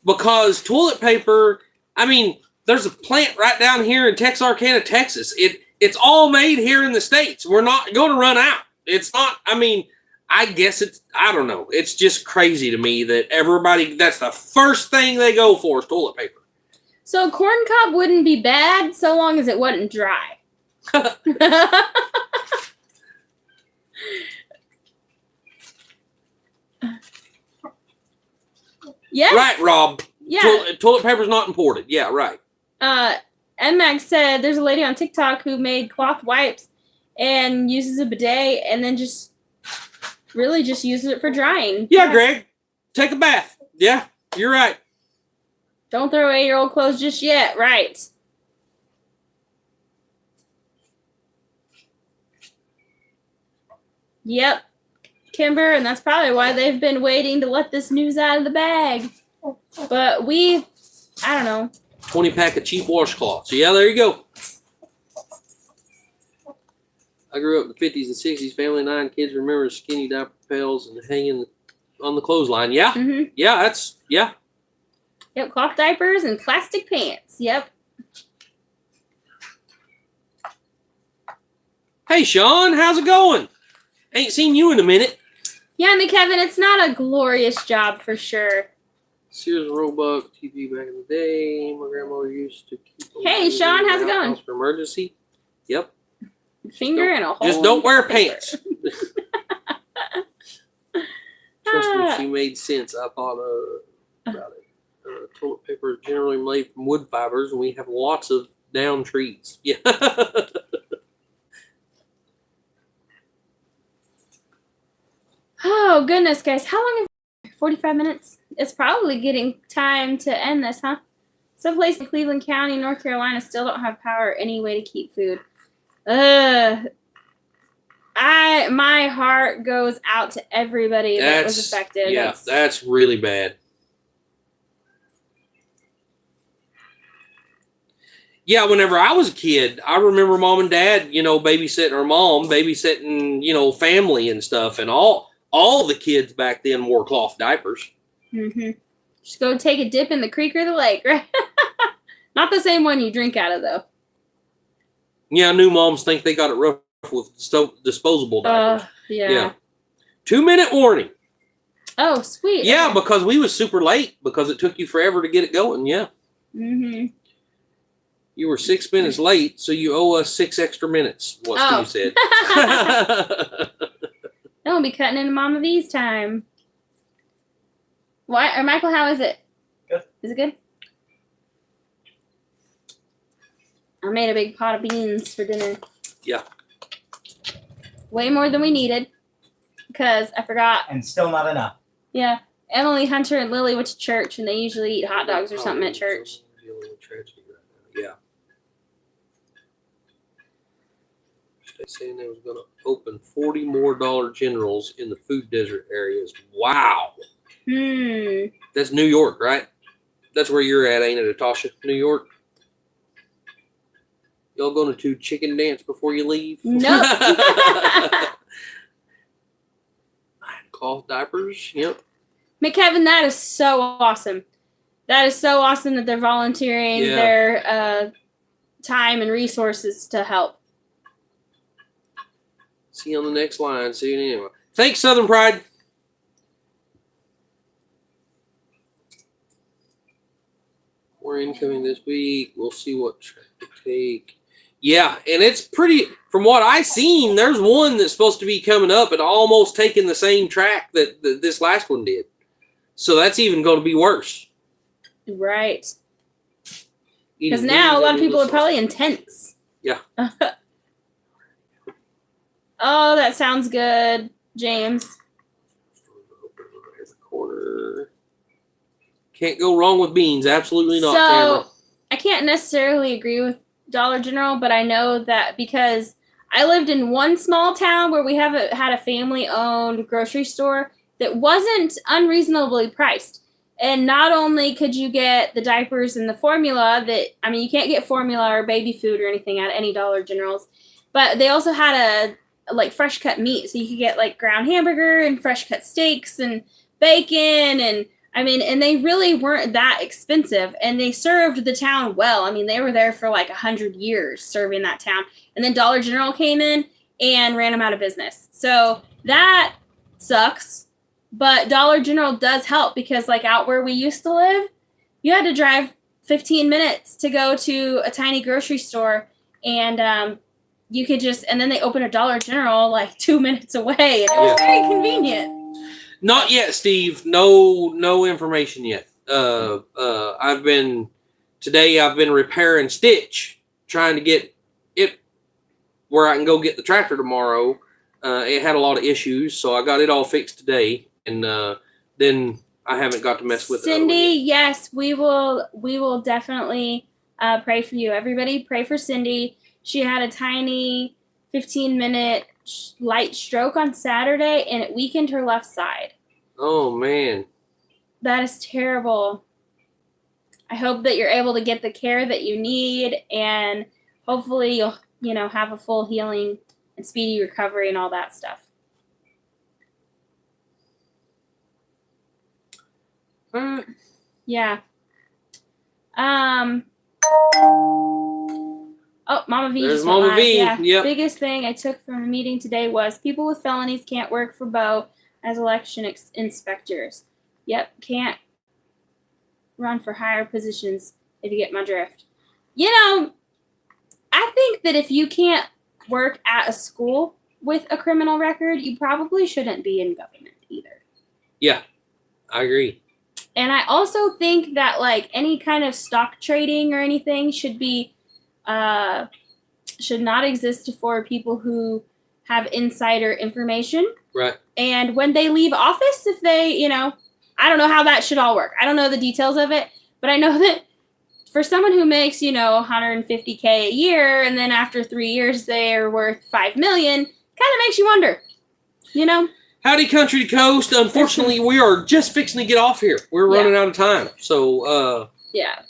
Speaker 1: Because toilet paper, I mean, there's a plant right down here in Texarkana, Texas. It's all made here in the States. We're not going to run out. It's not, I mean, I guess I don't know. It's just crazy to me that everybody, that's the first thing they go for is toilet paper.
Speaker 2: So corn cob wouldn't be bad so long as it wasn't dry. Yes.
Speaker 1: Right, Rob.
Speaker 2: Yeah.
Speaker 1: Toilet paper's not imported. Yeah, right.
Speaker 2: MMAX said there's a lady on TikTok who made cloth wipes and uses a bidet and then just uses it for drying.
Speaker 1: Yeah, Greg. Take a bath. Yeah, you're right.
Speaker 2: Don't throw away your old clothes just yet. Right. Yep. Kimber, and that's probably why they've been waiting to let this news out of the bag. But I don't know.
Speaker 1: 20-pack of cheap washcloths. Yeah, there you go. I grew up in the 50s and 60s. Family of 9 kids remember skinny diaper pails and hanging on the clothesline. Yeah.
Speaker 2: Mm-hmm.
Speaker 1: Yeah,
Speaker 2: Yep, cloth diapers and plastic pants. Yep.
Speaker 1: Hey, Sean, how's it going? Ain't seen you in a minute.
Speaker 2: Yeah, McKevin, it's not a glorious job for sure.
Speaker 1: Sears Roebuck TV back in the day. My grandmother used to keep.
Speaker 2: Hey, Sean, how's it going?
Speaker 1: For emergency. Yep.
Speaker 2: Finger and a hole.
Speaker 1: Just don't wear
Speaker 2: paper.
Speaker 1: pants. Trust me, she made sense. I thought about it. Toilet paper is generally made from wood fibers, and we have lots of down trees. Yeah.
Speaker 2: Oh, goodness, guys. How long have 45 minutes? It's probably getting time to end this, huh? Some place in Cleveland County, North Carolina, still don't have power or any way to keep food. My heart goes out to everybody that was affected.
Speaker 1: Yeah, that's really bad. Yeah, whenever I was a kid, I remember mom and dad, babysitting our mom, babysitting, family and stuff, and all the kids back then wore cloth diapers.
Speaker 2: Mm-hmm. Just go take a dip in the creek or the lake, right? Not the same one you drink out of, though.
Speaker 1: Yeah, new moms think they got it rough with disposable diapers.
Speaker 2: Yeah.
Speaker 1: 2-minute warning.
Speaker 2: Oh, sweet.
Speaker 1: Yeah,
Speaker 2: Okay.
Speaker 1: because we was super late because it took you forever to get it going. Yeah.
Speaker 2: Mm-hmm.
Speaker 1: You were 6 minutes late, so you owe us 6 extra minutes. What Steve said.
Speaker 2: Don't be cutting into Mama V's time. Why? Or Michael, how is it?
Speaker 5: Good.
Speaker 2: Is it good? I made a big pot of beans for dinner.
Speaker 1: Yeah.
Speaker 2: Way more than we needed. Because I forgot.
Speaker 5: And still not enough.
Speaker 2: Yeah. Emily, Hunter, and Lily went to church, and they usually eat hot dogs or something at church.
Speaker 1: Yeah. They saying they was going to open 40 more Dollar Generals in the food desert areas. Wow. That's New York, right? That's where you're at, ain't it, Natasha? New York? Y'all going to chicken dance before you leave?
Speaker 2: Nope.
Speaker 1: Cloth diapers, yep.
Speaker 2: McKevin, that is so awesome. That is so awesome that they're volunteering their time and resources to help.
Speaker 1: See you on the next line. See you anyway. Thanks, Southern Pride. We're incoming this week. We'll see what track to take. Yeah, and it's pretty, from what I seen, there's one that's supposed to be coming up and almost taking the same track that this last one did. So that's even going to be worse.
Speaker 2: Right. Because now a lot of people are probably in tents.
Speaker 1: Yeah.
Speaker 2: Oh, that sounds good, James.
Speaker 1: Corner. Can't go wrong with beans. Absolutely not,
Speaker 2: So,
Speaker 1: Tamara.
Speaker 2: I can't necessarily agree with Dollar General, but I know that because I lived in one small town where we had a family-owned grocery store that wasn't unreasonably priced. And not only could you get the diapers and the formula you can't get formula or baby food or anything at any Dollar Generals, but they also had fresh cut meat. So you could get like ground hamburger and fresh cut steaks and bacon and they really weren't that expensive, and they served the town well. I mean, they were there for like 100 years serving that town. And then Dollar General came in and ran them out of business. So that sucks. But Dollar General does help because like out where we used to live, you had to drive 15 minutes to go to a tiny grocery store, and you could and then they open a Dollar General like 2 minutes away, and it was very convenient.
Speaker 1: Not yet, Steve. No information yet. I've been repairing Stitch, trying to get it where I can go get the tractor tomorrow. It had a lot of issues, so I got it all fixed today, and then I haven't got to mess with
Speaker 2: Cindy,
Speaker 1: it.
Speaker 2: yes, we will definitely pray for you. Everybody pray for Cindy. She had a tiny 15-minute light stroke on Saturday, and it weakened her left side.
Speaker 1: Oh, man.
Speaker 2: That is terrible. I hope that you're able to get the care that you need, and hopefully you'll have a full healing and speedy recovery and all that stuff. Yeah. Oh, Mama V.
Speaker 1: There's Mama V.
Speaker 2: Yeah.
Speaker 1: Yep.
Speaker 2: Biggest thing I took from the meeting today was people with felonies can't work for Bo as election inspectors. Yep, can't run for higher positions, if you get my drift. I think that if you can't work at a school with a criminal record, you probably shouldn't be in government either.
Speaker 1: Yeah, I agree.
Speaker 2: And I also think that like any kind of stock trading or anything should not exist for people who have insider information.
Speaker 1: Right.
Speaker 2: And when they leave office, if they, I don't know how that should all work. I don't know the details of it, but I know that for someone who makes, $150K a year, and then after 3 years they're worth $5 million, kind of makes you wonder,
Speaker 1: Howdy, country to coast. Unfortunately, we are just fixing to get off here. We're running out of time. So,
Speaker 2: yeah.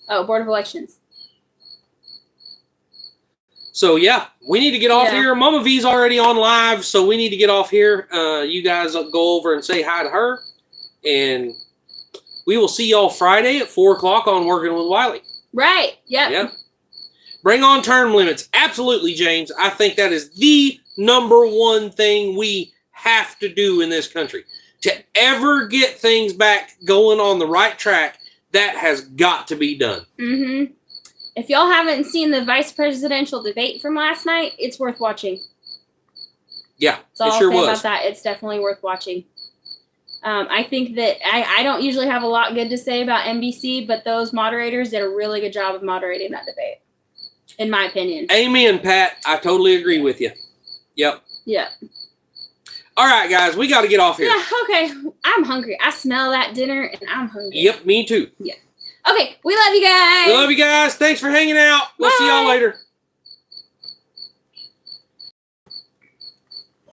Speaker 2: Oh, Board of Elections.
Speaker 1: So, yeah, we need to get off here. Mama V's already on live, so we need to get off here. You guys go over and say hi to her. And we will see y'all Friday at 4 o'clock on Working with Wiley.
Speaker 2: Right. Yep.
Speaker 1: Yeah. Bring on term limits. Absolutely, James. I think that is the number one thing we have to do in this country. To ever get things back going on the right track, that has got to be done.
Speaker 2: Mm-hmm. If y'all haven't seen the vice presidential debate from last night, it's worth watching.
Speaker 1: Yeah,
Speaker 2: That's all
Speaker 1: it sure
Speaker 2: I'll say
Speaker 1: was.
Speaker 2: about that. It's definitely worth watching. I think that I don't usually have a lot good to say about NBC, but those moderators did a really good job of moderating that debate. in my opinion.
Speaker 1: Amen, Pat. I totally agree with you. Yep.
Speaker 2: Yeah.
Speaker 1: All right, guys, we got to get off here.
Speaker 2: Yeah, okay. I'm hungry. I smell that dinner and I'm hungry.
Speaker 1: Yep, me too.
Speaker 2: Okay, we love you guys.
Speaker 1: We love you guys. Thanks for hanging out. We'll see y'all
Speaker 2: Bye.
Speaker 1: later.